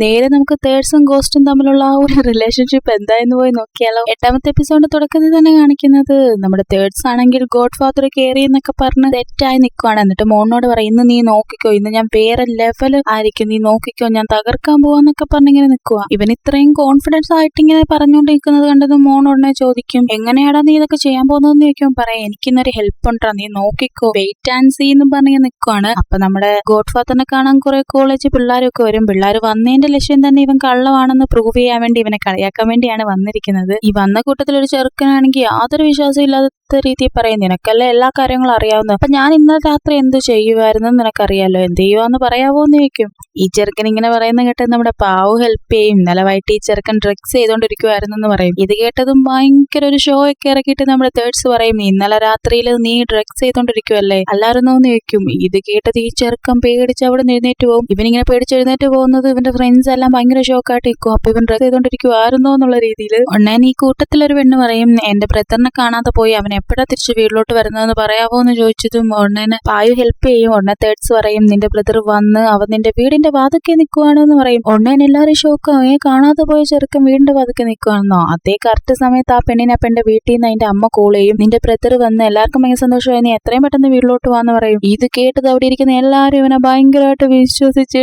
നേരെ നമുക്ക് തേർഡ്സും ഗോസ്റ്റും തമ്മിലുള്ള ആ ഒരു റിലേഷൻഷിപ്പ് എന്തായെന്ന് പോയി നോക്കിയാലോ. 8ാമത്തെ എപ്പിസോഡിന്റെ തുടക്കത്തിൽ തന്നെ കാണിക്കുന്നത് നമ്മുടെ തേർഡ്സ് ആണെങ്കിൽ ഗോഡ് ഫാദർ കയറി എന്നൊക്കെ പറഞ്ഞ് തെറ്റായി നിൽക്കുവാണ്. എന്നിട്ട് മോനോട് പറയും, ഇന്ന് നീ നോക്കിക്കോ, ഇന്ന് ഞാൻ വേറെ ലെവൽ ആയിരിക്കും, നീ നോക്കിക്കോ, ഞാൻ തകർക്കാൻ പോവാന്നൊക്കെ പറഞ്ഞിങ്ങനെ നിൽക്കുക. ഇവൻ ഇത്രയും കോൺഫിഡൻസ് ആയിട്ട് ഇങ്ങനെ പറഞ്ഞുകൊണ്ട് നിൽക്കുന്നത് കണ്ടത് മോൻ ഉടനെ ചോദിക്കും, എങ്ങനെയാടാ നീ ഇതൊക്കെ ചെയ്യാൻ പോകുന്നതെന്ന് ചോദിക്കും. പറയാം, എനിക്കിന്നൊരു ഹെൽപ്പ് ഉണ്ടാ, നീ നോക്കിക്കോ, വെയിറ്റ് ആൻഡ് സീ എന്ന് പറഞ്ഞ് നിൽക്കുവാണ്. അപ്പൊ നമ്മുടെ ഗോഡ് ഫാദറിനെ കാണാൻ കുറെ കോളേജ് പിള്ളേരൊക്കെ വരും. പിള്ളേർ വന്നതിന്റെ ലക്ഷ്യം തന്നെ ഇവൻ കള്ളമാണെന്ന് പ്രൂവ് ചെയ്യാൻ വേണ്ടി, ഇവനെ കളിയാക്കാൻ വേണ്ടിയാണ് വന്നിരിക്കുന്നത്. ഈ വന്ന കൂട്ടത്തിൽ ഒരു ചെറുക്കനാണെങ്കിൽ യാതൊരു വിശ്വാസം ഇല്ലാത്ത രീതിയിൽ പറയും, നിനക്കല്ലേ എല്ലാ കാര്യങ്ങളും അറിയാവുന്നത്, അപ്പൊ ഞാൻ ഇന്നലെ രാത്രി എന്ത് ചെയ്യുമായിരുന്നു നിനക്കറിയാലോ, എന്ത് ചെയ്യുവാന്ന് പറയാവോ എന്ന് ചോദിക്കും. ഈ ചെറുക്കൻ ഇങ്ങനെ പറയുന്ന കേട്ട് നമ്മുടെ പാവു ഹെൽപ്പ് ചെയ്യും. ഇന്നലെ വൈകിട്ട് ഈ ചെറുക്കൻ ഡ്രഗ്സ് ചെയ്തോണ്ടിരിക്കുവായിരുന്നു എന്ന് പറയും. ഇത് കേട്ടതും ഭയങ്കര ഒരു ഷോ ഒക്കെ ഇറക്കിയിട്ട് നമ്മുടെ തേർഡ്സ് പറയും, ഇന്നലെ രാത്രിയിൽ നീ ഡ്രഗ്സ് ചെയ്തോണ്ടിരിക്കുവല്ലേ അല്ലായിരുന്നോ എന്ന് ചോദിക്കും. ഇത് കേട്ടത് ഈ ചെറുക്കൻ പേടിച്ച് അവിടെ എഴുന്നേറ്റ് പോകും. ഇവനിങ്ങനെ പേടിച്ച് എഴുന്നേറ്റ് പോകുന്നത് ഇവന്റെ ഫ്രണ്ട്സ് എല്ലാം ഭയങ്കര ഷോക്കായിട്ട് നിൽക്കും. അപ്പൊ ഇവൻ ഡ്രഗ്സ് ചെയ്തോണ്ടിരിക്കുവായിരുന്നോ എന്നുള്ള രീതിയിൽ ഉടനെ ഈ കൂട്ടത്തിലൊരു പെണ്ണ് പറയും, എന്റെ ബ്രദറിനെ കാണാതെ പോയി, അവൻ എപ്പോഴാ തിരിച്ച് വീട്ടിലോട്ട് വരുന്നതെന്ന് പറയാവോ എന്ന് ചോദിച്ചതും ഉടനെ പായു ഹെൽപ്പ് ചെയ്യും. ഉടനെ തേർഡ്സ് പറയും, നിന്റെ ബ്രദർ വന്ന് അവൻ നിന്റെ വീടിന്റെ വാതൊക്കെ നിൽക്കുവാണെന്ന് പറയും. ഉടനെ എല്ലാവരും ഷോക്കാവും, കാണാതെ പോയ ചെറുക്കൻ വീടിന്റെ വാതൊക്കെ നിൽക്കുവാണെന്നോ. അതേ കറക്റ്റ് സമയത്ത് ആ പെണ്ണിനെ പെണ്ണിന്റെ വീട്ടിൽ നിന്ന് അതിന്റെ അമ്മ കോൾ ചെയ്യും, നിന്റെ ബ്രദർ വന്ന് എല്ലാവർക്കും ഭയങ്കര സന്തോഷമായി, നീ എത്രയും പെട്ടെന്ന് വീട്ടിലോട്ട് വാന്ന് പറയും. ഇത് കേട്ടത് അവിടെ ഇരിക്കുന്ന എല്ലാവരും ഇവനെ ഭയങ്കരമായിട്ട് വിശ്വസിച്ച്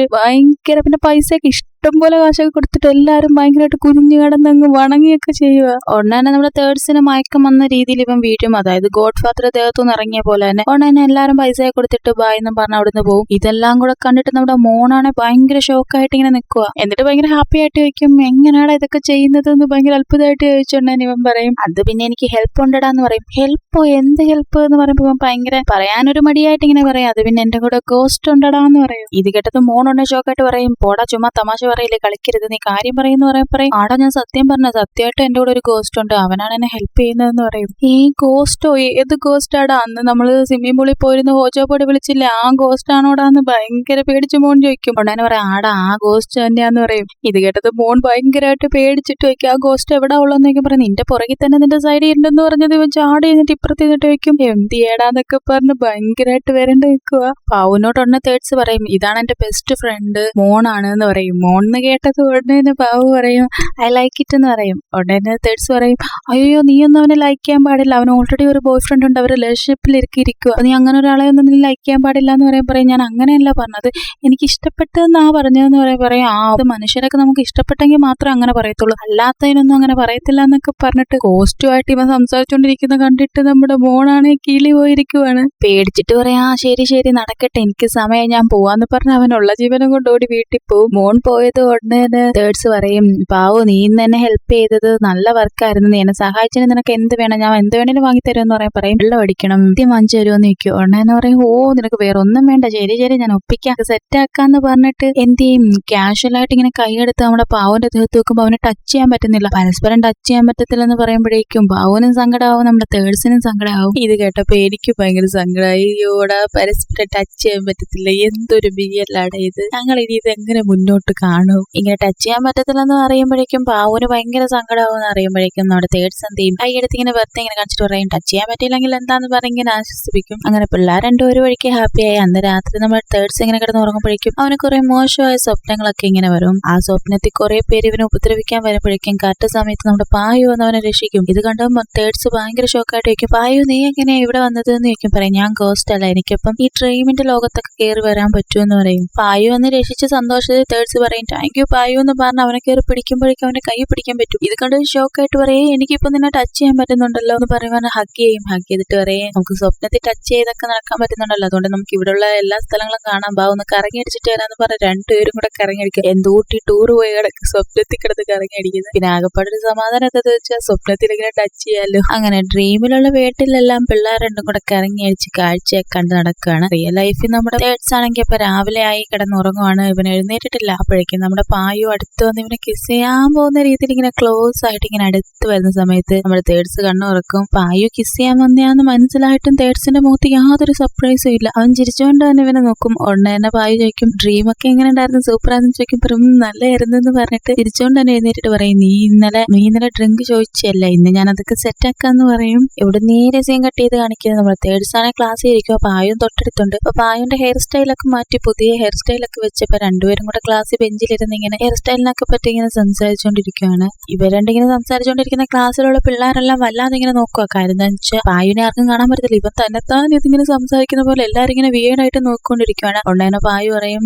പിന്നെ പൈസയൊക്കെ ഇഷ്ടം പോലെ കാശൊക്കെ കൊടുത്തിട്ട് എല്ലാരും ഭയങ്കരമായിട്ട് കുഞ്ഞു കിടന്നങ്ങ് വണങ്ങിയൊക്കെ ചെയ്യുക. ഉടനെ നമ്മുടെ തേർഡ്സിന് മയക്കം വന്ന രീതിയിൽ ഇവൻ വീഴും. അതായത് ഗോഡ് ഫാദർ ദേഹത്തുനിന്ന് ഇറങ്ങിയ പോലെ തന്നെ ഉടനെ എല്ലാരും പൈസയെ കൊടുത്തിട്ട് ബായ് എന്നും പറഞ്ഞ് അവിടുന്ന് പോകും. ഇതെല്ലാം കൂടെ കണ്ടിട്ട് നമ്മുടെ മോണാണെ ഭയങ്കര ഷോക്കായിട്ട് ഇങ്ങനെ നിൽക്കുക. എന്നിട്ട് ഭയങ്കര ഹാപ്പി ആയിട്ട് ചോദിക്കും, എങ്ങനെയാണ് ഇതൊക്കെ ചെയ്യുന്നത് എന്ന് ഭയങ്കര അത്ഭുതമായിട്ട് ചോദിച്ചോണ്ടേ ഇവൻ പറയും, അത് പിന്നെ എനിക്ക് ഹെൽപ്പ് ഉണ്ടടാന്ന് പറയും. ഹെൽപ്പോ, എന്ത് ഹെൽപ്പ് എന്ന് പറയുമ്പോൾ ഇവൻ ഭയങ്കര പറയാനൊരു മടിയായിട്ട് ഇങ്ങനെ പറയാം, അത് പിന്നെ എന്റെ കൂടെ ഗോസ്റ്റ് ഉണ്ടടാന്ന് പറയും. ഇത് കേട്ടത് മോണുണ്ടെ ഷോക്കായിട്ട് പറയും, പോടാ ചുമ്മാ തമാശ പറയില്ലേ, കളിക്കരുത്, നീ കാര്യം പറയുന്നു പറയും. ആടാ ഞാൻ സത്യം പറഞ്ഞ, സത്യമായിട്ട് എന്റെ കൂടെ ഒരു ഗോസ്റ്റ് ഉണ്ട്, അവനാണ് എന്നെ ഹെൽപ്പ് ചെയ്യുന്നതെന്ന് പറയും. ഈ ഗോസ്റ്റോ, ഏത് ഗോസ്റ്റ് ആടാ? അന്ന് നമ്മള് സ്വിമ്മിംഗ് പൂളിൽ പോയിരുന്ന ഹോജോ പൊടി വിളിച്ചില്ലേ, ആ ഗോസ്റ്റ് ആണോടാന്ന് ഭയങ്കര പേടിച്ച് മോൻ ചോദിക്കും. ഉടനെ പറയാം, ആടാ ആ ഗോസ്റ്റ് തന്നെയാന്ന് പറയും. ഇത് കേട്ടത് മോൻ ഭയങ്കരമായിട്ട് പേടിച്ചിട്ട് വയ്ക്കും, ആ ഗോസ്റ്റ് എവിടെ ഉള്ളതെന്നൊക്കെ പറയും. നിന്റെ പുറകിൽ തന്നെ നിന്റെ സൈഡിൽ ഉണ്ടെന്ന് പറഞ്ഞത് ഇവൻ ചാടി എന്നിട്ട് ഇപ്പുറത്ത് നിന്നിട്ട് വയ്ക്കും, എന്ത് ചെയ്യടാന്നൊക്കെ പറഞ്ഞ് ഭയങ്കരമായിട്ട് വരണ്ട് നിൽക്കുക. പാവുനോട് ഉടനെ തേർഡ്സ് പറയും, ഇതാണ് എന്റെ ബെസ്റ്റ് ഫ്രണ്ട് മോണാണ് എന്ന് പറയും. മോണെന്ന് കേട്ടത് ഉടനെ പാവു പറയും, ഐ ലൈക്ക് ഇറ്റ് എന്ന് പറയും. ഉടനെ തേർഡ്സ് പറയും, അയ്യോ നീയൊന്നും അവനെ ലൈക്ക് ചെയ്യാൻ പാടില്ല, അവൻ ഓൾറെഡി ഒരു ബോയ് ഫ്രണ്ട് ഉണ്ട്, അവർ റിലേഷൻഷിപ്പിൽ ഇരിക്കുക, നീ അങ്ങനെ ഒരാളെ ഒന്നും നീ ലൈക്ക് ചെയ്യാൻ പാടില്ല എന്ന് പറയും. ഞാൻ അങ്ങനെയല്ല പറഞ്ഞത്, എനിക്ക് ഇഷ്ടപ്പെട്ടെന്നാ പറഞ്ഞതെന്ന് പറയും. അത് മനുഷ്യരൊക്കെ നമുക്ക് ഇഷ്ടപ്പെട്ടെങ്കിൽ മാത്രമേ അങ്ങനെ പറയത്തുള്ളൂ, അല്ലാത്തതിനൊന്നും അങ്ങനെ പറയത്തില്ല എന്നൊക്കെ പറഞ്ഞിട്ട് കോസ്റ്റുമായിട്ട് ഇവൻ സംസാരിച്ചോണ്ടിരിക്കുന്ന കണ്ടിട്ട് നമ്മുടെ മോണാണെ കിളി പോയിരിക്കുവാണ്. പേടിച്ചിട്ട് പറയാ, ശരി ശരി നടക്കട്ടെ, എനിക്ക് സമയം, ഞാൻ പോവാന്ന് പറഞ്ഞ് അവനുള്ള ജീവനം കൊണ്ട് ഓടി വീട്ടിൽ പോവും. മോൻ പോയത് ഉടനെ തേർഡ്സ് പറയും, പാവു നീ ഇന്ന് എന്നെ ഹെൽപ്പ് ചെയ്തത് നല്ല വർക്കായിരുന്നു, നീ എന്നെ സഹായിച്ചതിന് നിനക്ക് എന്ത് വേണം, ഞാൻ എന്ത് വേണേലും വാങ്ങി തരുമെന്ന് പറയും. വെള്ളം അടിക്കണം, വാങ്ങിച്ചു തരുമെന്ന് ചോദിക്കും. ഉടനെ പറയും, ഓ നിനക്ക് വേറെ ഒന്നും വേണ്ട, ശരി ശരി ഞാൻ ഒപ്പിക്കാം, സെറ്റ് ആക്കാന്ന് പറഞ്ഞിട്ട് എന്ത് ചെയ്യും, കാഷ്വൽ ആയിട്ട് ഇങ്ങനെ കൈയെടുത്ത് നമ്മുടെ പാവുന്റെ ദേഹത്ത് വെക്കുമ്പോൾ അവന് ടച്ച് ചെയ്യാൻ പറ്റുന്നില്ല. പരസ്പരം ടച്ച് ചെയ്യാൻ പറ്റത്തില്ലെന്ന് പറയുമ്പോഴേക്കും പാവുനും സങ്കടമാവും, നമ്മുടെ തേർഡ്സിനും സങ്കടമാവും. ഇത് കേട്ടപ്പോ എനിക്ക് ഭയങ്കര സങ്കടമായി. യോടാ പരസ്പരം ടച്ച് ചെയ്യാൻ പറ്റത്തില്ല, എന്തൊരു ബിയല്ലാടെ ഇത്, ഞങ്ങൾ ഇനി ഇതെങ്ങനെ മുന്നോട്ട് കാണും, ഇങ്ങനെ ടച്ച് ചെയ്യാൻ പറ്റത്തില്ലെന്ന് അറിയുമ്പോഴേക്കും പാവുന് ഭയങ്കര സങ്കടമാവെന്ന് അറിയുമ്പോഴേക്കും നമ്മുടെ തേർഡ്സ് എന്ത് ചെയ്യും, കൈയെടുത്ത് ഇങ്ങനെ വെറുതെ ഇങ്ങനെ കാണിച്ചിട്ട് പറയും, ടച്ച് ചെയ്യാൻ പറ്റിയില്ലെങ്കിൽ എന്താന്ന് പറഞ്ഞ് ഇങ്ങനെ ആശ്വസിപ്പിക്കും. അങ്ങനെ പിള്ളേർ രണ്ടും ഒരു വഴിക്ക് ഹാപ്പിയായി. അന്ന് രാത്രി നമ്മുടെ തേർഡ്സ് ഇങ്ങനെ കിടന്ന് ഉറങ്ങുമ്പോഴേക്കും അവന് കുറെ മോശമായ സ്വപ്നങ്ങളൊക്കെ ഇങ്ങനെ വരും. ആ സ്വപ്നത്തിൽ കുറെ പേര് ഇവനെ ഉപദ്രവിക്കാൻ വരുമ്പോഴേക്കും കറക്റ്റ് സമയത്ത് നമ്മുടെ പായു എന്ന് അവനെ രക്ഷിക്കും. ഇത് കണ്ടുമ്പോൾ തേർഡ്സ് ഭയങ്കര ഷോക്കായിട്ട് ചോദിക്കും, പായു നീ എങ്ങനെയാ ഇവിടെ വന്നത് എന്ന് ചോദിക്കും. പറയും, ഞാൻ ഗോസ്റ്റ് അല്ല, എനിക്കിപ്പം ഈ ഡ്രീമിന്റെ ലോകത്തൊക്കെ കയറി വരാൻ പറ്റുമെന്ന് പറയും. പായു എന്ന് രക്ഷിച്ച സന്തോഷത്തിൽ തേർഡ്സ് പറയും, താങ്ക് യു പായു എന്ന് പറഞ്ഞ് അവനെ കയറി പിടിക്കുമ്പോഴേക്കും അവന്റെ കൈ പിടിക്കാൻ പറ്റും. ഇത് കണ്ട് ഷോക്കായിട്ട് പറയും, എനിക്കിപ്പോ നിന്നെ ടച്ച് ചെയ്യാൻ പറ്റുന്നുണ്ടല്ലോ എന്ന് പറയുമ്പോൾ ഹഗ് ചെയ്യും. ഹഗ് ചെയ്തിട്ട് പറയും, നമുക്ക് സ്വപ്നത്തിൽ ടച്ച് ചെയ്തൊക്കെ നടക്കാൻ പറ്റുന്നുണ്ടല്ലോ, അതുകൊണ്ട് നമുക്ക് ഇവിടെയുള്ള എല്ലാ സ്ഥലങ്ങളും കാണാൻ പാവും, ഒന്ന് കറങ്ങി അടിച്ചിട്ട് വരാന്ന് പറഞ്ഞ് രണ്ടുപേരും കൂടെ കറങ്ങി അടിക്കുക. എന്തൂട്ടി ടൂർ പോയി കിടക്ക് സ്വപ്നത്തിൽ കിടന്ന് കറങ്ങി അടിക്കുന്നത്. പിന്നെ ആകെപ്പാടൊരു സമാധാനം എന്താന്ന് വെച്ചാൽ സ്വപ്നത്തിൽ ഇങ്ങനെ ടച്ച് ചെയ്യാലോ. അങ്ങനെ ഡ്രീമിലുള്ള വീട്ടിലെല്ലാം പിള്ളേർ രണ്ടും കൂടെ കറങ്ങി അടിച്ച് കാഴ്ചയൊക്കെ കണ്ട് നടക്കുകയാണ്. റിയൽ ലൈഫിൽ നമ്മുടെ തേർഡ്സ് ആണെങ്കിൽ ഇപ്പൊ രാവിലെ ആയി കിടന്നുറങ്ങുവാണ്, ഇവൻ എഴുന്നേറ്റിട്ടില്ല. അപ്പോഴേക്കും നമ്മുടെ പായു അടുത്ത് വന്ന് ഇവനെ കിസ് ചെയ്യാൻ പോകുന്ന രീതിയിൽ ഇങ്ങനെ ക്ലോസ് ആയിട്ട് ഇങ്ങനെ അടുത്ത് വരുന്ന സമയത്ത് നമ്മുടെ തേർഡ്സ് കണ്ണുറക്കും. പായു കിസ് ചെയ്യാൻ വന്നയാന്ന് മനസ്സിലായിട്ടും തേർഡ്സിന്റെ മുഖത്ത് യാതൊരു സർപ്രൈസും ഇല്ല. അവൻ ചിരിച്ചുകൊണ്ട് തന്നെ ഇവനെ നോക്കും. ഉടനെ തന്നെ പായു ചോദിക്കും, ഡ്രീം ഒക്കെ എങ്ങനെ ഉണ്ടായിരുന്നു, സൂപ്പർ ആണെന്ന് ചോദിക്കും. നല്ലായിരുന്നു എന്ന് പറഞ്ഞിട്ട് തിരിച്ചുകൊണ്ട് തന്നെ എഴുന്നേറ്റിട്ട് പറയും, നീ ഇന്നലെ ഡ്രിങ്ക് ചോദിച്ചല്ലേ, ഇന്ന് ഞാൻ അതൊക്കെ സെറ്റ് ആക്കാന്ന് പറയും. ഇവിടെ നേരെ സീൻ കട്ട് ചെയ്ത് കാണിക്കുന്നത് നമ്മുടെ തേർഡ്സ് ആണെ ക്ലാസ്സിൽ ഇരിക്കും. പായും തൊട്ടടുത്തുണ്ട്. അപ്പൊ പായുന്റെ ഹെയർ സ്റ്റൈലൊക്കെ മാറ്റി പുതിയ ഹെയർ സ്റ്റൈലൊക്കെ വെച്ചപ്പോ രണ്ടുപേരും കൂടെ ക്ലാസ്സിൽ ബെഞ്ചിൽ ബെഞ്ചിലിരുന്ന് ഇങ്ങനെ ഹെയർ സ്റ്റൈലിനൊക്കെ പറ്റി ഇങ്ങനെ സംസാരിച്ചുകൊണ്ടിരിക്കുകയാണ്. ഇവർ രണ്ടിങ്ങനെ സംസാരിച്ചുകൊണ്ടിരിക്കുന്ന ക്ലാസ്സിലുള്ള പിള്ളേരെല്ലാം വല്ലാതെ ഇങ്ങനെ നോക്കുക. കാര്യം എന്താ വെച്ചാൽ പായുവിനെ ആർക്കും കാണാൻ പറ്റത്തില്ല. ഇവൻ തന്നെത്താൻ ഇതിങ്ങനെ സംസാരിക്കുന്ന പോലെ എല്ലാവരും ഇങ്ങനെ വീടായിട്ട് നോക്കിക്കൊണ്ടിരിക്കുകയാണ്. ഉടനെ പായു പറയും,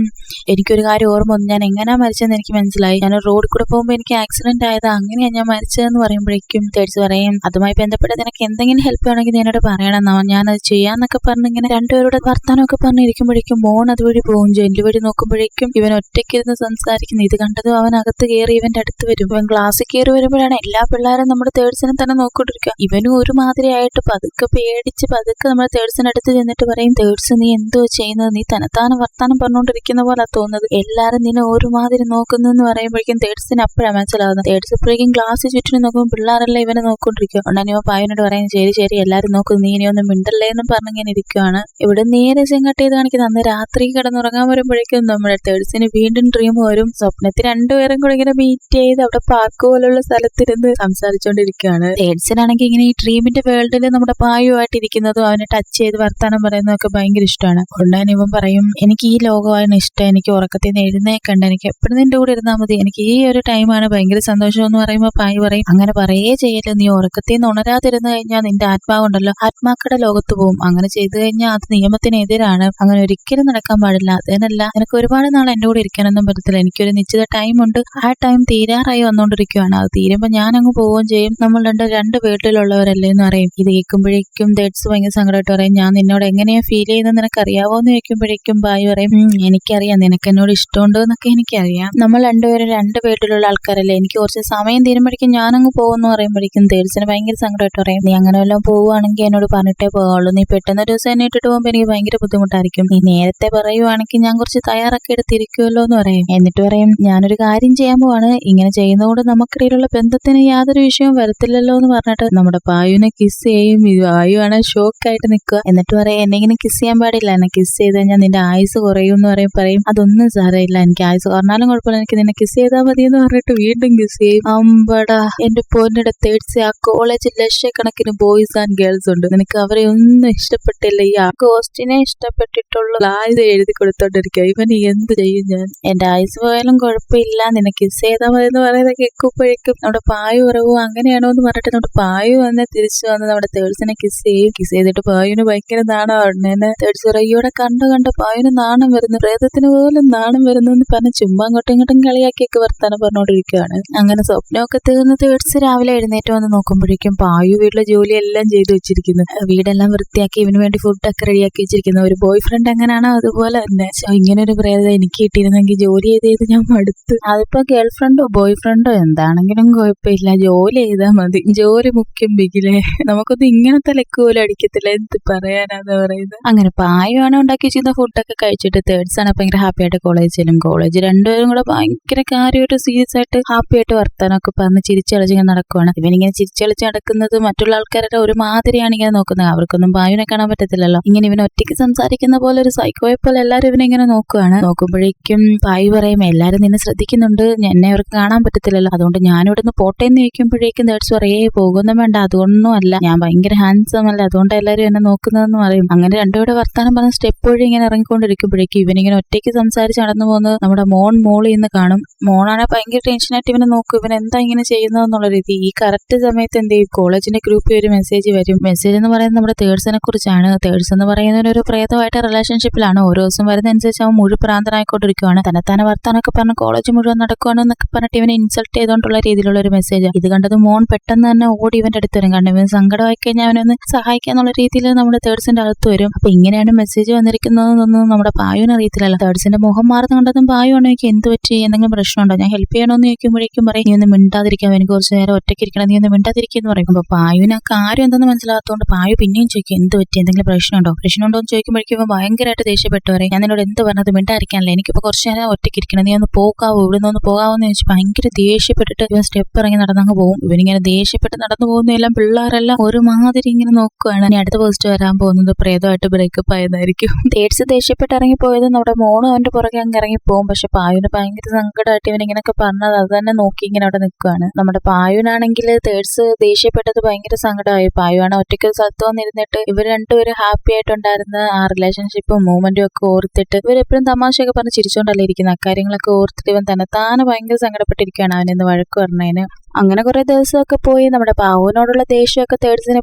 എനിക്കൊരു കാര്യം ഓർമ്മ വന്നു, ഞാൻ എങ്ങനെയാ മരിച്ചതെന്ന് എനിക്ക് മനസ്സിലായി. ഞാൻ റോഡിൽ കൂടെ പോകുമ്പോൾ എനിക്ക് ആക്സിഡന്റ് ആയത്, അങ്ങനെയാ ഞാൻ മരിച്ചതെന്ന് പറയുമ്പോഴേക്കും തേഴ്സ് പറയും, അതുമായി ബന്ധപ്പെട്ട് നിനക്ക് എന്തെങ്കിലും ഹെൽപ്പ് വേണമെങ്കിൽ എന്നോട് പറയണം, ഞാനത് ചെയ്യാന്നൊക്കെ പറഞ്ഞ് ഇങ്ങനെ രണ്ടുപേരുടെ വർത്താനമൊക്കെ പറഞ്ഞിരിക്കുമ്പോഴേക്കും മോൻ അതുവഴി പോകും. ജെല്ലു വഴി നോക്കുമ്പോഴേക്കും ഇവൻ ഒറ്റയ്ക്കിരുന്ന് സംസാരിക്കുന്നു. ഇത് കണ്ടതും അവൻ അകത്ത് കയറി ഇവന്റെ അടുത്ത് വരും. ഇവൻ ക്ലാസ്സിൽ കയറി വരുമ്പോഴാണ് എല്ലാ പിള്ളേരും നമ്മുടെ തേഴ്സിനെ തന്നെ നോക്കിക്കൊണ്ടിരിക്കുക. ഇവനും ഒരുമാതിരിയായിട്ട് പതുക്കെ പേടിച്ച് പതുക്കെ നമ്മുടെ തേഴ്സിന്റെ അടുത്ത് ചെന്നിട്ട് പറയും, തേഴ്സ് നീ എന്തോ ചെയ്യുന്നത്, നീ തന്നെത്താനും വർത്താനം പറഞ്ഞുകൊണ്ടിരിക്കുന്ന പോലെ തോന്നുന്നത്, എല്ലാരും നിന്നെ ഒരുമാതിരി നോക്കുന്നതെന്ന് പറയുമ്പോഴേക്കും തേഴ്സിന് അപ്പോഴാണ് മനസ്സിലാവുന്നത്. തേഴ്സ് ഇപ്പോഴേക്കും ക്ലാസ് ചുറ്റിനും നോക്കുമ്പോൾ പിള്ളേരെല്ലാം ഇവനെ നോക്കിക്കൊണ്ടിരിക്കുക. ഉടനെ പായുവിനോട് പറയും, ശരി ശരി എല്ലാരും നോക്കും, നീ ഇനി ഒന്നും മിണ്ടല്ലേ എന്നും പറഞ്ഞിങ്ങനെ ഇരിക്കുകയാണ്. ഇവിടെ നേരെ ചെങ്കട്ട് ചെയ്ത് കാണിക്കുന്നത് അന്ന് രാത്രി കിടന്നുറങ്ങാൻ വരുമ്പോഴേക്കും നമ്മുടെ തേഴ്സിന് വീണ്ടും ഡ്രീം വരും. സ്വപ്നത്തിൽ രണ്ടുപേരും കൂടെ ഇങ്ങനെ മീറ്റ് ചെയ്ത് അവിടെ പാർക്ക് പോലുള്ള സ്ഥലത്തിരുന്ന് സംസാരിച്ചുകൊണ്ടിരിക്കുകയാണ്. തേഴ്സിനാണെങ്കിൽ ഇങ്ങനെ ഈ ഡ്രീമിന്റെ വേൾഡിൽ നമ്മുടെ പായുമായിട്ട് ഇരിക്കുന്നതും അവനെ ടച്ച് ചെയ്ത് വർത്താനം പറയുന്നതൊക്കെ ഭയങ്കര ഇഷ്ടമാണ്. ഉടനെ ഇവൻ പറയും, എനിക്ക് ഈ ലോകമാണ് ഇഷ്ടം, എനിക്ക് ഉറക്കത്തിൽ നിന്ന് എഴുന്നേക്കണ്ട, എനിക്ക് എപ്പോഴും നിന്റെ കൂടെ ഇരുന്നാൽ മതി, എനിക്ക് ഈ ഒരു ടൈമാണ് ഭയങ്കര സന്തോഷം എന്ന് പറയുമ്പോൾ പായു പറയും, അങ്ങനെ പറയേ ചെയ്യല്ലോ, നീ ഉറക്കത്തിൽ നിന്ന് ഉണരാതിരുന്നു കഴിഞ്ഞാൽ നിന്റെ ആത്മാവുണ്ടല്ലോ ആത്മാക്കളുടെ ലോകത്ത് പോകും, അങ്ങനെ ചെയ്തു കഴിഞ്ഞാൽ അത് നിയമത്തിനെതിരാണ്, അങ്ങനെ ഒരിക്കലും നടക്കാൻ പാടില്ല. അതിനല്ല നിനക്ക് ഒരുപാട് നാൾ എന്റെ കൂടെ ഇരിക്കാനൊന്നും പറ്റത്തില്ല, എനിക്കൊരു നിശ്ചിത ടൈം ഉണ്ട്, ആ ടൈം തീരാറായി വന്നുകൊണ്ടിരിക്കുകയാണ്, അത് തീരുമ്പോൾ ഞാൻ അങ്ങ് പോവുകയും ചെയ്യും, നമ്മൾ രണ്ട് വീട്ടിലുള്ളവരല്ലേ എന്ന് പറയും. ഇത് കേൾക്കുമ്പോഴേക്കും തേർഡ്സ് ഭയങ്കര സങ്കടമായിട്ട് പറയും, ഞാൻ നിന്നോട് എങ്ങനെയാ ഫീൽ ചെയ്യുന്നത് നിനക്ക് അറിയാവോ എന്ന് ചോദിക്കുമ്പോഴേക്കും പായു പറയും, എനിക്കറിയാം നിനക്ക് എന്നോട് ഇഷ്ടമുണ്ടോ എന്നൊക്കെ എനിക്കറിയാം, നമ്മൾ രണ്ടുപേരും രണ്ട് വീട്ടിലുള്ള ആൾക്കാരല്ലേ, എനിക്ക് കുറച്ച് സമയം തീരുമ്പോഴേക്കും ഞാനങ്ങ് പോകുമെന്ന് പറയുമ്പോഴേക്കും തേർഡ്സിന് ഭയങ്കര സങ്കടമായിട്ട് പറയും, നീ അങ്ങനെ വല്ലതും പോവുകയാണെങ്കിൽ എന്നോട് പറഞ്ഞിട്ടേ പോവുള്ളൂ, നീ പെട്ടെന്ന് ഒരു ദിവസം എന്നെ ഇട്ടിട്ട് പോകുമ്പോൾ എനിക്ക് ഭയങ്കര ബുദ്ധിമുട്ടായിരിക്കും, നീ നേരത്തെ പറയുവാണെങ്കിൽ ഞാൻ കുറച്ച് തയ്യാറൊക്കെ എടുത്തിരിക്കുമല്ലോ എന്ന് പറയും. എന്നിട്ട് പറയും, ഞാനൊരു കാര്യം ചെയ്യാൻ പോവാണ്, ഇങ്ങനെ ചെയ്യുന്നതുകൊണ്ട് നമുക്കിടയിലുള്ള ബന്ധത്തിന് യാതൊരു വിഷയവും വരത്തില്ലല്ലോ എന്ന് പറഞ്ഞിട്ട് നമ്മുടെ പായുവിനെ കിസ് ചെയ്യും. പായു ആണ് ഷോക്കായിട്ട് നിൽക്കുക. എന്നിട്ട് പറയും, എന്നെ ഇങ്ങനെ കിസ് ചെയ്യാൻ പാടില്ല, എന്നെ കിസ് ചെയ്ത് കഴിഞ്ഞാൽ നിന്റെ ആയുസ് കുറയും എന്ന് പറയും, അതൊന്നും സാരമില്ല, എനിക്ക് ആയുസ് കുറഞ്ഞാലും കുഴപ്പമില്ല, എനിക്ക് നിന്നെ കിസ് ചെയ്താൽ മതി എന്ന് പറഞ്ഞിട്ട് വീണ്ടും കിസ് ചെയ്യും. അമ്പടാ എന്റെ പൊന്നിയുടെ തേർഡ്സ്, ആ കോളേജിൽ ലക്ഷക്കണക്കിന് ബോയ്സ് ആൻഡ് ഗേൾസ് ഉണ്ട്, നിനക്ക് അവരെ ഒന്നും ഇഷ്ടപ്പെട്ടില്ല, ഈ ആ ഗോസ്റ്റിനെ ഇഷ്ടപ്പെട്ടിട്ടുള്ള ആയുസ് എഴുതി കൊടുത്തോണ്ടിരിക്കുക, ഇവൻ എന്ത് ചെയ്യും, ഞാൻ എന്റെ ആയുസ് പോയാലും കുഴപ്പമില്ല, നിന്നെ കിസ് ചെയ്താൽ മതി എന്ന് പറയുന്നത് കേൾക്കുമ്പോഴേക്കും നമ്മുടെ പായു പറവും, അങ്ങനെയാണോ എന്ന് പറഞ്ഞിട്ട് നമ്മുടെ പായു വന്ന് തിരിച്ചു വന്ന് നമ്മുടെ തേർഡ്സിനെ കിസ് ചെയ്യും. കിസ് ചെയ്തിട്ട് പായുവിന് ഭയങ്കര നാണമാണ്. തേർഡ്സ് പറയോടെ കണ്ട് പായുവിന് നാണം വരുന്നു, പ്രേതത്തിന് പോലും നാണം വരുന്നു എന്ന് പറഞ്ഞ് ചുമ്മാ അങ്ങോട്ടും ഇങ്ങോട്ടും കളിയാക്കിയൊക്കെ വർത്താനം പറഞ്ഞുകൊണ്ടിരിക്കുകയാണ്. അങ്ങനെ സ്വപ്നമൊക്കെ തീർന്ന് തേർഡ്സ് രാവിലെ എഴുന്നേറ്റ് വന്ന് നോക്കുമ്പോഴേക്കും പായു വീട്ടിലെ ജോലിയെല്ലാം ചെയ്തു വെച്ചിരിക്കുന്നു, വീടെല്ലാം വൃത്തിയാക്കി ഇവന് വേണ്ടി ഫുഡൊക്കെ റെഡിയാക്കി വെച്ചിരിക്കുന്നു. ഒരു ബോയ് ഫ്രണ്ട് എങ്ങനെയാണോ അതുപോലെ തന്നെ. ഇങ്ങനെ ഒരു പ്രേതം എനിക്ക് കിട്ടിയിരുന്നെങ്കിൽ ജോലി ചെയ്ത് ഞാൻ മടുത്തു. അതിപ്പോ ഗേൾ ഫ്രണ്ടോ ബോയ് ഫ്രണ്ടോ എന്താണെങ്കിലും കുഴപ്പമില്ല, ജോലി ചെയ്താൽ മതി, ജോലി മുഖ്യം ബിഗിലേ, നമുക്കൊന്നും ഇങ്ങനത്തെ ലെക്ക് പോലും അടിക്കത്തില്ല, എന്ത് പറയാനാന്ന് പറയുന്നത്. അങ്ങനെ പായുവാണ് ഉണ്ടാക്കി വെച്ചിരുന്ന ഫുഡൊക്കെ കഴിച്ചിട്ട് തേർഡ്സ് ആണ് ഭയങ്കര ഹാപ്പി ആയിട്ട് കോളേജിലും. കോളേജ് രണ്ടുപേരും കൂടെ ഭയങ്കര കാര്യമായിട്ട് സീരിയസ് ആയിട്ട് ഹാപ്പി ആയിട്ട് വർത്താനൊക്കെ പറഞ്ഞ് ചിരിച്ചളിച്ചിങ്ങനെ നടക്കുവാണ്. ഇവനിങ്ങനെ ചിരിച്ചളിച്ച് നടക്കുന്നത് മറ്റുള്ള ആൾക്കാരുടെ ഒരു മാതിരിയാണ് ഇങ്ങനെ നോക്കുന്നത്, അവർക്കൊന്നും പായുവിനെ കാണാൻ പറ്റത്തില്ലല്ലോ. ഇങ്ങനെ ഇവൻ ഒറ്റയ്ക്ക് സംസാരിക്കുന്ന പോലെ ഒരു സൈക്കോയെ പോലെ എല്ലാവരും ഇവനെ ഇങ്ങനെ നോക്കുവാണ്. നോക്കുമ്പോഴേക്കും പായു പറയും, എല്ലാരും നിന്നെ ശ്രദ്ധിക്കുന്നുണ്ട്, എന്നെ അവർക്ക് കാണാൻ പറ്റത്തില്ലല്ലോ, അതുകൊണ്ട് ഞാനിവിടെ നിന്ന് പോട്ടെ എന്ന് ചോദിക്കുമ്പോഴേക്കും തേർഡ്സ് പറയേ പോകുന്നും വേണ്ട, അതൊന്നും അല്ല, ഞാൻ ഭയങ്കര ഹാൻസം അല്ല, അതുകൊണ്ട് എല്ലാവരും എന്നെ നോക്കുന്നതെന്ന് പറയും. അങ്ങനെ രണ്ടുപേരുടെ വർത്താനം പറഞ്ഞ സ്റ്റെപ്പ് വഴി ഇങ്ങനെ ഇറങ്ങിക്കൊണ്ടിരിക്കുമ്പോഴേക്കും ഇവനിങ്ങനെ ഒറ്റയ്ക്ക് സംസാരിച്ച് നടന്നു പോകുന്നത് നമ്മുടെ മോളിൽ നിന്ന് കാണും. മോളാണെങ്കിൽ ഭയങ്കര ടെൻഷനായിട്ട് ഇവനെ നോക്കും, ഇവൻ എന്താ ഇങ്ങനെ ചെയ്യുന്നതെന്നുള്ള രീതി. ഈ കറക്റ്റ് സമയത്ത് എന്ത് ചെയ്യും, കോളേജിന്റെ ഗ്രൂപ്പിൽ ഒരു മെസ്സേജ് വരും. മെസ്സേജ് എന്ന് പറയുന്നത് നമ്മുടെ തേർഡ്സിനെ കുറിച്ചാണ്. തേർഡ്സ് എന്ന് പറയുന്ന ഒരു പ്രേതമായിട്ട് റിലേഷൻഷിപ്പിലാണ്. ഓരോ ദിവസം വരുന്നതനുസരിച്ച് അവൻ മുഴുവൻ ഭ്രാന്തനായിക്കൊണ്ടിരിക്കുകയാണ്, തന്നെത്താനെ വർത്താനൊക്കെ പറഞ്ഞ് കോളേജ് മുഴുവൻ നടക്കുകയാണ് എന്നൊക്കെ പറഞ്ഞിട്ട് ഇവനെ ഇൻസൾട്ട് ചെയ്തുകൊണ്ടുള്ള രീതിയിലുള്ള ഒരു മെസ്സേജ്. ഇത് കണ്ടത് മോൻ പെട്ടെന്ന് തന്നെ ഓടി ഇവന്റെ അടുത്ത് വരും, കാരണം ഇവൻ സങ്കടമായി കഴിഞ്ഞാൽ അവനൊന്ന് സഹായിക്കാന്നുള്ള രീതിയിൽ നമ്മുടെ തേർഡ്സിന്റെ അടുത്ത് വരും. അപ്പൊ ഇങ്ങനെയാണ് മെസ്സേജ് വന്നിരിക്കുന്നതെന്നൊന്നും നമ്മുടെ പായുവിന് അറിയത്തില്ലല്ലോ. തേർഡ്സിന്റെ മുഖം മാറുന്ന കണ്ടതും പായു ആണെങ്കിൽ എന്ത് പറ്റി, എന്തെങ്കിലും പ്രശ്നമുണ്ടോ, ഞാൻ ഹെൽപ്പ് ചെയ്യണമെന്ന് ചോദിക്കുമ്പോഴേക്കും പറയും, നീ ഒന്ന് മിണ്ടാതിരിക്കാം, എനിക്ക് കുറച്ച് നേരം ഒറ്റയ്ക്ക് ഇരിക്കണം, നീ ഒന്ന് മിണ്ടാതിരിക്കുന്നു പറയും. അപ്പൊ പായുവിന് ആ കാര്യം എന്തെന്ന് മനസ്സിലാകാത്തതുകൊണ്ട് പായു പിന്നെയും ചോദിക്കും, എന്ത് പറ്റി, എന്തെങ്കിലും പ്രശ്നമുണ്ടോ എന്ന് ചോദിക്കുമ്പോഴേക്കും ഇവൻ ഭയങ്കരമായിട്ട് ദേഷ്യപ്പെട്ടു പറയും, ഞാൻ നിന്നോട് എന്ത് പറഞ്ഞത് മിണ്ടാതിരിക്കാനല്ലേ, എനിക്കിപ്പോ കുറച്ച് നേരം ഒറ്റയ്ക്ക് ഇരിക്കണം, നീ ഒന്ന് പോകാവോ, ഇവിടെ നിന്ന് പോകാവോ എന്ന് ചോദിച്ചു ഭയങ്കര ദേഷ്യപ്പെട്ടിട്ട് ഇവൻ സ്റ്റെപ്പ് ഇറങ്ങി നടന്നങ്ങ് പോകും. ഇവനിങ്ങനെ ദേഷ്യപ്പെട്ട് നടന്നു പോകുന്നതെല്ലാം പിള്ളേരെല്ലാം ഒരുമാതിരി ഇങ്ങനെ നോക്കുകയാണ്. ഇനി അടുത്ത പോസ്റ്റ് വരാൻ പോകുന്നത് പ്രേതമായിട്ട് ബ്രേക്കപ്പ് ആയതായിരിക്കും. തേർഡ്സ് ദേഷ്യപ്പെട്ട് ഇറങ്ങിപ്പോയത് നമ്മുടെ മോളും അവന്റെ പുറകെ അങ്ങ് ഇറങ്ങിപ്പോകും. പക്ഷെ പായുവിന് ഭയങ്കര സങ്കടമായിട്ട് ഇവൻ ഇങ്ങനെയൊക്കെ പറഞ്ഞത് അത് തന്നെ നോക്കി ഇങ്ങനെ അവിടെ നിൽക്കുകയാണ്. നമ്മുടെ പായുവിനാണെങ്കിൽ തേർഡ്സ് ദേഷ്യപ്പെട്ടത് ഭയങ്കര സങ്കടമായി. പായുവാണ് ഒറ്റയ്ക്ക് ഒരു സ്ഥലത്ത് വന്നിരുന്നിട്ട് ഇവർ രണ്ടുപേരും ഹാപ്പി ആയിട്ടുണ്ടായിരുന്ന ആ റിലേഷൻഷിപ്പും മൂവ്മെന്റും ഒക്കെ ഓർത്തിട്ട് ഇവരെപ്പോഴും തമാശയൊക്കെ പറഞ്ഞ് ചിരിച്ചോണ്ടല്ലേ ഇരിക്കുന്നത്. അക്കാര്യം കാര്യങ്ങളൊക്കെ ഓർത്തിട്ട് ഇവൻ തന്നെത്താനെ ഭയങ്കര സങ്കടപ്പെട്ടിരിക്കുകയാണ് അവനിന്ന് വഴക്ക് പറഞ്ഞതിന്. അങ്ങനെ കുറെ ദിവസമൊക്കെ പോയി. നമ്മുടെ പാവുവിനോടുള്ള ദേഷ്യമൊക്കെ തേർഡ്സിന്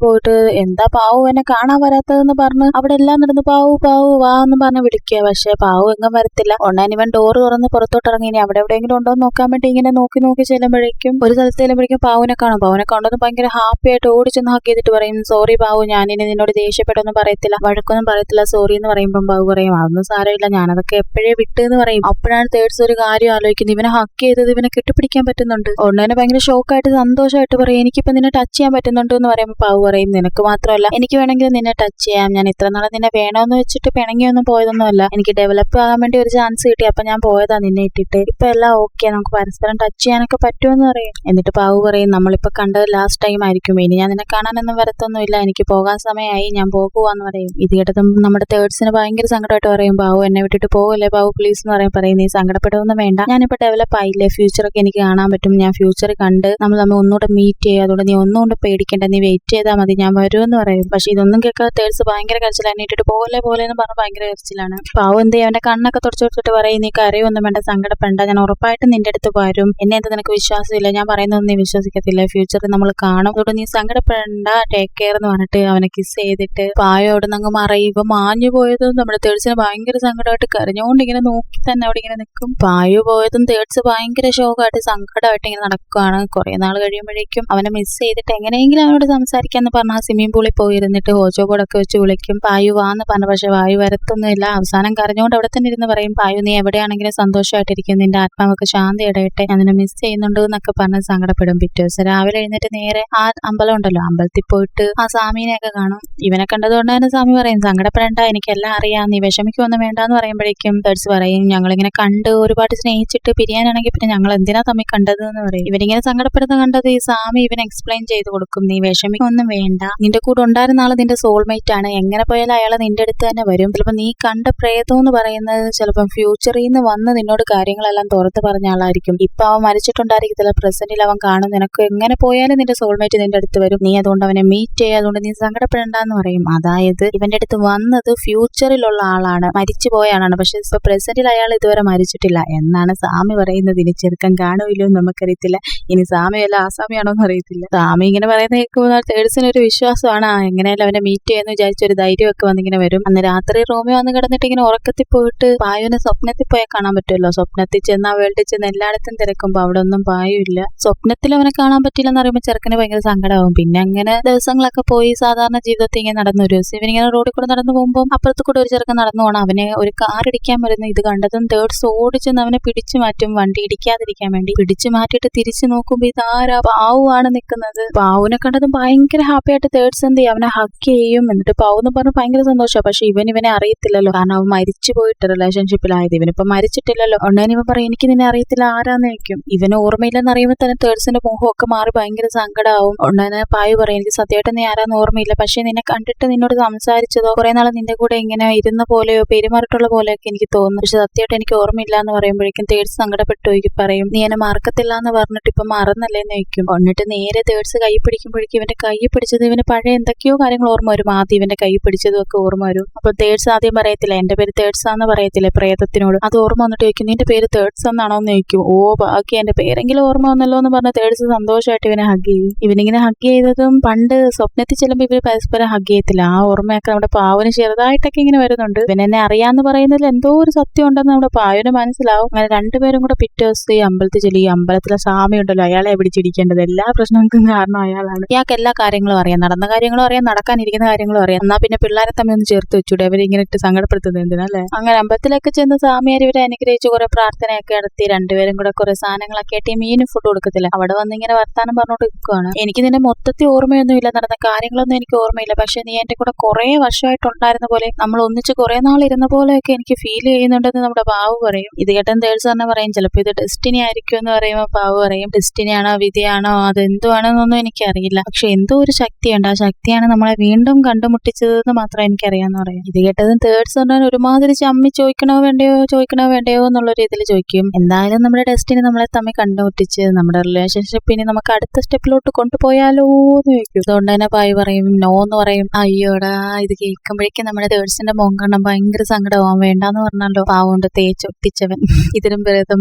പോയിട്ട് എന്താ പാവു എന്നെ കാണാൻ വരാത്തതെന്ന് പറഞ്ഞ് അവിടെ എല്ലാം നടന്ന് പാവു പാവു വാ എന്ന് പറഞ്ഞ് വിളിക്കുക. പക്ഷെ പാവു എങ്ങും വരത്തില്ല. ഉടനെ ഇവൻ ഡോറ് തുറന്ന് പുറത്തോട്ട് ഇറങ്ങി ഇനി അവിടെ എവിടെയെങ്കിലും ഉണ്ടോ എന്ന് നോക്കാൻ വേണ്ടി ഇങ്ങനെ നോക്കി നോക്കി ചെല്ലുമ്പോഴേക്കും ഒരു സ്ഥലത്ത് ചെല്ലുമ്പോഴേക്കും പാവുവിനെ കാണും. പാവുവിനെ കണ്ടൊന്നും ഭയങ്കര ഹാപ്പി ആയിട്ട് ഓടിച്ചെന്ന് ഹഗ് ചെയ്തിട്ട് പറയും, സോറി പാവു, ഞാനിനി നിന്നോട് ദേഷ്യപ്പെട്ടൊന്നും പറയത്തില്ല, വഴക്കൊന്നും പറയത്തില്ല, സോറി എന്ന് പറയുമ്പോൾ പാവു പറയും അതൊന്നും സാരമില്ല, ഞാനതൊക്കെ എപ്പോഴേ വിട്ട് എന്ന് പറയും. അപ്പോഴാണ് തേർഡ്സ് ഒരു കാര്യം ആലോചിക്കുന്നത്, ഇവനെ ഹഗ് ചെയ്തത് ഇവനെ കെട്ടിപ്പിടിക്കാൻ പറ്റുന്നുണ്ട്. ഉടനെ ഭയങ്കര ഷോക്കായിട്ട് സന്തോഷമായിട്ട് പറയും എനിക്കിപ്പോ നിന്നെ ടച്ച് ചെയ്യാൻ പറ്റുന്നുണ്ട് എന്ന് പറയുമ്പോൾ പാവു പറയും നിനക്ക് മാത്രമല്ല എനിക്ക് വേണമെങ്കിൽ നിന്നെ ടച്ച് ചെയ്യാം, ഞാൻ ഇത്ര നാളെ നിന്നെ വേണമെന്ന് വെച്ചിട്ട് പിണങ്ങിയൊന്നും പോയതൊന്നുമല്ല, എനിക്ക് ഡെവലപ്പ് ആകാൻ വേണ്ടി ഒരു ചാൻസ് കിട്ടി, അപ്പൊ ഞാൻ പോയതാ നിന്നെ ഇട്ടിട്ട്, ഇപ്പൊ എല്ലാം ഓക്കെ, നമുക്ക് പരസ്പരം ടച്ച് ചെയ്യാനൊക്കെ പറ്റുമെന്ന് പറയും. എന്നിട്ട് പാവു പറയും നമ്മളിപ്പോ കണ്ടത് ലാസ്റ്റ് ടൈം ആയിരിക്കും, ഇനി ഞാൻ നിന്നെ കാണാനൊന്നും വരത്തൊന്നുമില്ല, എനിക്ക് പോകാൻ സമയമായി, ഞാൻ പോകുവാന്ന് പറയും. ഇത് കേട്ടതും നമ്മുടെ തേർഡ്സിന് ഭയങ്കര സങ്കടമായിട്ട് പറയും പാവു എന്നെ വിട്ടിട്ട് പോകല്ലേ പാവു പ്ലീസ് എന്ന് പറയും നീ സങ്കടപ്പെടുകയൊന്നും വേണ്ട, ഞാനിപ്പോ ഡെവലപ്പ് ആയില്ലേ, ഫ്യൂച്ചറൊക്കെ എനിക്ക് കാണാൻ പറ്റും, ഞാൻ ഫ്യൂച്ചർ കണ്ട് നമ്മൾ ഒന്നുകൂടെ മീറ്റ് ചെയ്യുക, അതുകൊണ്ട് നീ ഒന്നുകൊണ്ട് പേടിക്കണ്ട, നീ വെയിറ്റ് ചെയ്താൽ മതി, ഞാൻ വരുമെന്ന് പറയും. പക്ഷെ ഇതൊന്നും കേൾക്കാതെ തേർഡ്സ് ഭയങ്കര കരച്ചിലാണ്, ഇട്ടിട്ട് പോലെ പോലെ എന്ന് പറഞ്ഞ് ഭയങ്കര കരച്ചിലാണ്. പാവു എന്ത് ചെയ്യും അവന്റെ കണ്ണൊക്കെ തുടച്ചു കൊടുത്തിട്ട് പറയും നീ കരയൊന്നും വേണ്ട, സങ്കടപ്പെടണ്ട, ഞാൻ ഉറപ്പായിട്ടും നിന്റെ അടുത്ത് വരും, എന്നെ എന്താ നിനക്ക് വിശ്വാസമില്ല, ഞാൻ പറയുന്നതൊന്നും നീ വിശ്വസിക്കത്തില്ല, ഫ്യൂച്ചറിൽ നമ്മൾ കാണും, അതുകൊണ്ട് നീ സങ്കടപ്പെടണ്ട, ടേക്ക് കെയർ എന്ന് പറഞ്ഞിട്ട് അവനെ കിസ് ചെയ്തിട്ട് പായോ അവിടെ നിന്ന് അങ്ങ് മറയും. ഇപ്പൊ മാഞ്ഞു പോയതും നമ്മുടെ തേർഡ്സിന് ഭയങ്കര സങ്കടമായിട്ട് കരഞ്ഞുകൊണ്ട് ഇങ്ങനെ നോക്കി തന്നെ അവിടെ ഇങ്ങനെ നിൽക്കും. പായോ പോയതും തേർഡ്സ് ഭയങ്കര ഷോക്കായിട്ട് സങ്കടമായിട്ട് ഇങ്ങനെ നടക്കുകയാണ്. കുറെ നാൾ കഴിയുമ്പോഴേക്കും അവനെ മിസ് ചെയ്തിട്ട് എങ്ങനെയെങ്കിലും അവനോട് സംസാരിക്കാന്ന് പറഞ്ഞ ആ സ്വിമ്മിംഗ് പൂളിൽ പോയിരുന്നിട്ട് ഹോജോ ബോർഡൊക്കെ വെച്ച് വിളിക്കും പായു വാന്ന് പറഞ്ഞു. പക്ഷെ വായു വരത്തൊന്നുമില്ല. അവസാനം കരഞ്ഞുകൊണ്ട് അവിടെ തന്നെ ഇരുന്ന് പറയും പായു നീ എവിടെയാണെങ്കിലും സന്തോഷമായിട്ടിരിക്കും, നിന്റെ ആത്മാവൊക്കെ ശാന്തി ഇടയട്ടെ, ഞാൻ നിന്നെ മിസ് ചെയ്യുന്നുണ്ട് എന്നൊക്കെ പറഞ്ഞ് സങ്കടപ്പെടും. പിറ്റേ ദിവസം രാവിലെ എഴുന്നേറ്റ് നേരെ ആ അമ്പലം ഉണ്ടല്ലോ അമ്പലത്തിൽ പോയിട്ട് ആ സ്വാമീനെയൊക്കെ കാണും. ഇവനെ കണ്ടതുകൊണ്ട് തന്നെ സ്വാമി പറയും സങ്കടപ്പെടേണ്ട, എനിക്കെല്ലാം അറിയാം, നീ വിഷമിക്കൊന്നും വേണ്ടെന്ന് പറയുമ്പോഴേക്കും തേർഡ്സ് പറയും ഞങ്ങളിങ്ങനെ കണ്ട് ഒരുപാട് സ്നേഹിച്ചിട്ട് പിരിയാനാണെങ്കിൽ പിന്നെ ഞങ്ങൾ എന്തിനാ തമ്മിൽ കണ്ടത് എന്ന് പറയും. ഇവരിങ്ങനെ സങ്കടപ്പെടുന്ന കണ്ടത് ഈ സ്വാമി ഇവനെ എക്സ്പ്ലെയിൻ ചെയ്ത് കൊടുക്കും, നീ വിഷമിക്കൊന്നും വേണ്ട, നിന്റെ കൂടെ ഉണ്ടായിരുന്ന ആള് നിന്റെ സോൾമേറ്റ് ആണ്, എങ്ങനെ പോയാലും അയാളെ നിന്റെ അടുത്ത് തന്നെ വരും, ചിലപ്പോൾ നീ കണ്ട പ്രേതം എന്ന് പറയുന്നത് ചിലപ്പം ഫ്യൂച്ചറിൽ നിന്ന് വന്ന് നിന്നോട് കാര്യങ്ങളെല്ലാം തുറത്ത് പറഞ്ഞ ആളായിരിക്കും, ഇപ്പൊ അവൻ മരിച്ചിട്ടുണ്ടായിരിക്കത്തില്ല, പ്രസന്റിൽ അവൻ കാണും, നിനക്ക് എങ്ങനെ പോയാലും നിന്റെ സോൾമേറ്റ് നിന്റെ അടുത്ത് വരും, നീ അതുകൊണ്ട് അവനെ മീറ്റ് ചെയ്യുക, അതുകൊണ്ട് നീ സങ്കടപ്പെടണ്ടെന്ന് പറയും. അതായത് ഇവന്റെ അടുത്ത് വന്നത് ഫ്യൂച്ചറിലുള്ള ആളാണ്, മരിച്ചു പോയ ആളാണ്, പക്ഷെ ഇപ്പൊ പ്രസന്റിൽ അയാൾ ഇതുവരെ മരിച്ചിട്ടില്ല എന്നാണ് സ്വാമി പറയുന്നത്. ഇനി ചെറുക്കൻ കാണുമില്ലോ എന്ന് നമുക്കറിയത്തില്ല, ഇനി സ്വാമിയല്ല ആസാമിയാണോ എന്ന് അറിയത്തില്ല. സ്വാമി ഇങ്ങനെ പറയുന്ന കേൾക്കുമ്പോൾ തേർഡ്സിന് ഒരു വിശ്വാസമാണ് എങ്ങനെയാലും അവനെ മീറ്റ് ചെയ്യുന്ന വിചാരിച്ച ഒരു ധൈര്യമൊക്കെ വന്നിങ്ങനെ വരും. അന്ന് രാത്രി റൂമിൽ വന്ന് കിടന്നിട്ട് ഇങ്ങനെ ഉറക്കത്തിൽ പോയിട്ട് പായുവിനെ സ്വപ്നത്തിൽ പോയാൽ കാണാൻ പറ്റുമല്ലോ, സ്വപ്നത്തിൽ ചെന്ന് ആ വേൾഡിൽ ചെന്ന് എല്ലായിടത്തും തിരക്കുമ്പോ അവിടെ ഒന്നും പായുമില്ല. സ്വപ്നത്തിൽ അവനെ കാണാൻ പറ്റില്ലെന്ന് പറയുമ്പോൾ ചെറുക്കന് ഭയങ്കര സങ്കടമാവും. പിന്നെ അങ്ങനെ ദിവസങ്ങളൊക്കെ പോയി സാധാരണ ജീവിതത്തിൽ ഇങ്ങനെ നടന്നു. ഒരു ദിവസം ഇവനിങ്ങനെ റോഡിൽ കൂടെ നടന്നു പോകുമ്പോൾ അപ്പുറത്ത് കൂടെ ഒരു ചെറുക്കൻ നടന്നു പോകണം, അവനെ ഒരു കാർ ഇടിക്കാൻ വരുന്നു. ഇത് കണ്ടതും തേർഡ്സ് ഓടിച്ചെന്ന് അവനെ പിടിച്ചു മാറ്റും, വണ്ടി ഇടിക്കാതിരിക്കാൻ വേണ്ടി പിടിച്ചു മാറ്റിയിട്ട് തിരിച്ചു നോക്കുമ്പോ ഇതാരാ, പാവുമാണ് നിൽക്കുന്നത്. പാവുവിനെ കണ്ടതും ഭയങ്കര ഹാപ്പി ആയിട്ട് തേർഡ്സ് എന്ത് ചെയ്യും അവനെ ഹഗ് ചെയ്യും. എന്നിട്ട് പാവു എന്ന് പറഞ്ഞ് ഭയങ്കര സന്തോഷമാണ്. പക്ഷെ ഇവനെ അറിയത്തില്ലല്ലോ, കാരണം അവൻ മരിച്ചു പോയിട്ട് റിലേഷൻഷിപ്പിലായത്, ഇവനിപ്പോ മരിച്ചിട്ടില്ലല്ലോ. ഉടനെ ഇവൻ പറയും എനിക്ക് നിന്നെ അറിയത്തില്ല ആരാന്ന് വെക്കും. ഇവന് ഓർമ്മയില്ലെന്ന് അറിയുമ്പോൾ തന്നെ തേർഡ്സിന്റെ മുഖമൊക്കെ മാറി ഭയങ്കര സങ്കടമാവും. ഉടനെ പായു പറയും എനിക്ക് സത്യമായിട്ട് നീ ആരാന്ന് ഓർമ്മയില്ല, പക്ഷെ നിന്നെ കണ്ടിട്ട് നിന്നോട് സംസാരിച്ചതോ കുറെ നാൾ നിന്റെ കൂടെ ഇങ്ങനെ ഇരുന്ന പോലെയോ പെരുമാറിട്ടുള്ള പോലെയൊക്കെ എനിക്ക് തോന്നുന്നു, പക്ഷെ സത്യമായിട്ട് എനിക്ക് ഓർമ്മയില്ല എന്ന് പറയുമ്പോഴേക്കും തേർഡ്സ് സങ്കടപ്പെട്ടു പറയും നീ എന്നെ മറക്കത്തില്ല എന്ന് പറഞ്ഞിട്ട് ഇപ്പൊ മറന്നല്ലേന്ന് വെക്കും. എന്നിട്ട് നേരെ തേർഡ്സ് കൈ പിടിക്കുമ്പോഴേക്കും ഇവന്റെ കൈ പിടിച്ചത് ഇവന് പഴയ എന്തൊക്കെയോ കാര്യങ്ങൾ ഓർമ്മ വരും. ആദ്യം ഇവന്റെ കൈ പിടിച്ചതും ഒക്കെ ഓർമ്മ വരും. അപ്പൊ തേർഡ്സ് ആദ്യം പറയത്തില്ല എന്റെ പേര് തേർഡ്സ് ആന്ന് പറയത്തില്ലേ പ്രേതത്തിനോട്, അത് ഓർമ്മ വന്നിട്ട് ചോദിക്കും നിന്റെ പേര് തേർഡ്സ് എന്നാണോ എന്ന് ചോദിക്കും. ഓ ബാക്കി എന്റെ പേരെങ്കിലും ഓർമ്മ വന്നല്ലോ എന്ന് പറഞ്ഞ തേർഡ്സ് സന്തോഷമായിട്ട് ഇവനെ ഹഗ് ചെയ്യും. ഇവനിങ്ങനെ ഹഗ് ചെയ്തതും പണ്ട് സ്വപ്നത്തിൽ ചെല്ലുമ്പോൾ ഇവര് പരസ്പരം ഹഗ് ചെയ്യത്തില്ല. ആ ഓർമ്മയൊക്കെ നമ്മുടെ പാവന് ചെറുതായിട്ടൊക്കെ ഇങ്ങനെ വരുന്നുണ്ട്. ഇവനെന്നെ അറിയാന്ന് പറയുന്നതിൽ എന്തോ ഒരു സത്യം ഉണ്ടെന്ന് നമ്മുടെ പാവന് മനസ്സിലാവും. അങ്ങനെ രണ്ടുപേരും കൂടെ പിറ്റേ ദിവസം ഈ അമ്പലത്തിൽ ചെല്ലും. ഈ അമ്പലത്തിലെ സ്വാമി ഉണ്ടല്ലോ അയാളെ പിടിച്ചിരിക്കേണ്ടത്, എല്ലാ പ്രശ്നങ്ങൾക്കും കാരണം അയാളാണ്. ഇയാൾക്ക് എല്ലാ കാര്യങ്ങളും അറിയാം, നടന്ന കാര്യങ്ങളും അറിയാം, നടക്കാനിരിക്കുന്ന കാര്യങ്ങളും അറിയാം. എന്നാ പിന്നെ പിള്ളേരെ തമ്മിൽ ഒന്ന് ചേർത്ത് വെച്ചൂടെ, അവരിങ്ങനെ ഇട്ട് സങ്കടപ്പെടുത്തുന്നത് എന്തിനല്ലേ. അങ്ങനെ അമ്പലത്തിലൊക്കെ ചെന്ന് സ്വാമിയാർ ഇവരെ അനുഗ്രഹിച്ച് കുറെ പ്രാർത്ഥനയൊക്കെ നടത്തി രണ്ടുപേരും കൂടെ കുറെ സാധനങ്ങളൊക്കെ ആയിട്ട് മീനും ഫുഡ് കൊടുക്കത്തില്ല. അവിടെ വന്ന് ഇങ്ങനെ വർത്താനം പറഞ്ഞോണ്ട് നിൽക്കുവാണ്. എനിക്ക് നിന്നെ മൊത്തത്തിൽ ഓർമ്മയൊന്നുമില്ല, നടന്ന കാര്യങ്ങളൊന്നും എനിക്ക് ഓർമ്മയില്ല, പക്ഷെ നീ എന്റെ കൂടെ കുറെ വർഷമായിട്ടുണ്ടായിരുന്ന പോലെ, നമ്മൾ ഒന്നിച്ച് കുറെ നാൾ ഇരുന്ന പോലെയൊക്കെ എനിക്ക് ഫീൽ ചെയ്യുന്നുണ്ടെന്ന് നമ്മുടെ പാവു പറയും. ഇത് കേട്ടൻ തേർഡ്സ് തന്നെ പറയും ചിലപ്പോൾ ഇത് ഡെസ്റ്റിനി ആയിരിക്കും എന്ന് പറയുമ്പോൾ പാവു പറയും ഡെസ്റ്റിനി തന്നെയാണോ വിധിയാണോ അതെന്തുവാണെന്നൊന്നും എനിക്കറിയില്ല. പക്ഷെ എന്തോ ഒരു ശക്തിയുണ്ട്, ആ ശക്തിയാണ് നമ്മളെ വീണ്ടും കണ്ടുമുട്ടിച്ചതെന്ന് മാത്രമേ എനിക്കറിയാന്ന് പറയാം. ഇത് കേട്ടതും തേർഡ്സ് പറഞ്ഞാൽ ഒരുമാതിരി ചമ്മി ചോദിക്കണോ വേണ്ടയോ എന്നുള്ള രീതിയിൽ ചോദിക്കും. എന്തായാലും നമ്മുടെ ഡെസ്റ്റിനി നമ്മളെ തമ്മിൽ കണ്ടുമുട്ടിച്ച് നമ്മുടെ റിലേഷൻഷിപ്പിന് നമുക്ക് അടുത്ത സ്റ്റെപ്പിലോട്ട് കൊണ്ടുപോയാലോ എന്ന് ചോദിക്കും. അതുകൊണ്ട് തന്നെ പായ് പറയും, നോ എന്ന് പറയും. അയ്യോടാ, ഇത് കേൾക്കുമ്പോഴേക്കും നമ്മുടെ തേർഡ്സിന്റെ മോൻ കാണാൻ ഭയങ്കര സങ്കടമാവും. വേണ്ടാന്ന് പറഞ്ഞാലോ, പാവുണ്ട് തേച്ചൊട്ടിച്ചവൻ ഇതിലും പ്രേതം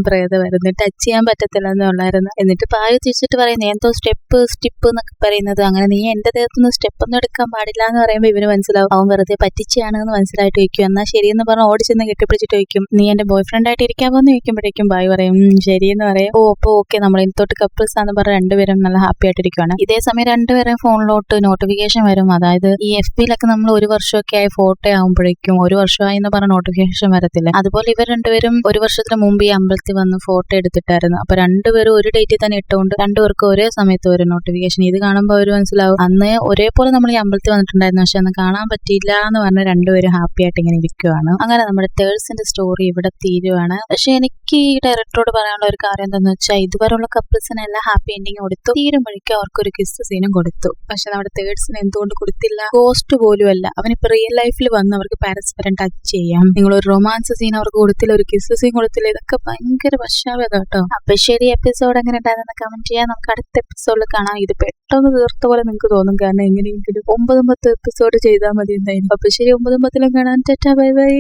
ടച്ച് ചെയ്യാൻ പറ്റത്തില്ല എന്നുള്ളായിരുന്നു. എന്നിട്ട് പായ് തിരിച്ചിട്ട് പറയുന്നത് എന്തോ സ്റ്റെപ്പ് എന്നൊക്കെ പറയുന്നത്, അങ്ങനെ നീ എന്റെ ദേഹത്തുനിന്ന് സ്റ്റെപ്പ് ഒന്നും എടുക്കാൻ പാടില്ല എന്ന് പറയുമ്പോൾ ഇവന് മനസ്സിലാവും അവൻ വെറുതെ പറ്റിച്ചാണ് എന്ന് മനസ്സിലായിട്ട് ചോദിക്കും. എന്നാ ശരിയെന്ന് പറഞ്ഞ് ഓടിച്ചെന്ന് കെട്ടിപ്പിടിച്ചിട്ട് ചോദിക്കും, നീ എന്റെ ബോയ് ഫ്രണ്ട് ആയിട്ട് ഇരിക്കാമോന്ന് ചോദിക്കുമ്പോഴേക്കും ബായ് പറയും ശരിയെന്ന് പറയും. അപ്പൊ ഓക്കെ, നമ്മൾ ഇന്നത്തോട്ട് കപ്പിൾസ് ആണെന്ന് പറഞ്ഞ് രണ്ടുപേരും നല്ല ഹാപ്പി ആയിട്ടിരിക്കുകയാണ്. ഇതേ സമയം രണ്ടുപേരും ഫോണിലോട്ട് നോട്ടിഫിക്കേഷൻ വരും. അതായത് ഈ FB-ലൊക്കെ നമ്മൾ 1 വർഷമൊക്കെ ആയി ഫോട്ടോ ആകുമ്പോഴേക്കും 1 വർഷമായി എന്ന് പറഞ്ഞ നോട്ടിഫിക്കേഷൻ വരത്തില്ല. അതുപോലെ ഇവർ രണ്ടുപേരും 1 വർഷത്തിന് മുമ്പ് ഈ അമ്പലത്തിൽ വന്ന് ഫോട്ടോ എടുത്തിട്ടായിരുന്നു. അപ്പൊ രണ്ടുപേരും ഒരു ഡേറ്റിൽ തന്നെ ഇട്ടുകൊണ്ട് രണ്ടുപേർക്കും ഒരേ സമയത്ത് ഒരു നോട്ടിഫിക്കേഷൻ. ഇത് കാണുമ്പോൾ അവർ മനസ്സിലാവും അന്ന് ഒരേപോലെ നമ്മൾ ഈ അമ്പലത്തിൽ വന്നിട്ടുണ്ടായിരുന്നു, പക്ഷെ അന്ന് കാണാൻ പറ്റിയില്ല എന്ന് പറഞ്ഞ് രണ്ടുപേരും ഹാപ്പി ആയിട്ട് ഇങ്ങനെ ഇരിക്കുവാണ്. അങ്ങനെ നമ്മുടെ തേർഡ്സിന്റെ സ്റ്റോറി ഇവിടെ തീരുവാണ്. പക്ഷെ എനിക്ക് ഈ ഡയറക്ടറോട് പറയാനുള്ള ഒരു കാര്യം എന്താണെന്ന് വെച്ചാൽ, ഇതുവരെയുള്ള കപ്പിൾസിനെല്ലാം ഹാപ്പി എൻഡിങ് കൊടുത്തു, തീരുമ്പോഴേക്കും അവർക്കൊരു കിസ് സീനും കൊടുത്തു. പക്ഷെ നമ്മുടെ തേർഡ്സിന് എന്തുകൊണ്ട് കൊടുത്തില്ല? ഗോസ്റ്റ് പോലും അല്ല, അവനിപ്പോ റിയൽ ലൈഫിൽ വന്ന് അവർക്ക് പരസ്പരം ടച്ച് ചെയ്യാം. നിങ്ങളൊരു റൊമാൻസ് സീൻ അവർക്ക് കൊടുത്തില്ല, ഒരു കിസ് സീൻ കൊടുത്തില്ല. ഇതൊക്കെ ഭയങ്കര പശ്ചാത്തലം കേട്ടോ. അപ്പൊ ശരി, എപ്പിസോഡ് എങ്ങനെ ഉണ്ടായിരുന്നു കമന്റ് ചെയ്യാൻ. നമുക്ക് അടുത്ത എപ്പിസോഡിൽ കാണാം. ഇത് പെട്ടെന്ന് തീർത്ത പോലെ നിങ്ങൾക്ക് തോന്നും, കാരണം എങ്ങനെയെങ്കിലും 9-10 എപ്പിസോഡ് ചെയ്താൽ മതി എന്തായാലും. അപ്പൊ ശരി, 9-10 കാണാൻ. Tata, bye bye.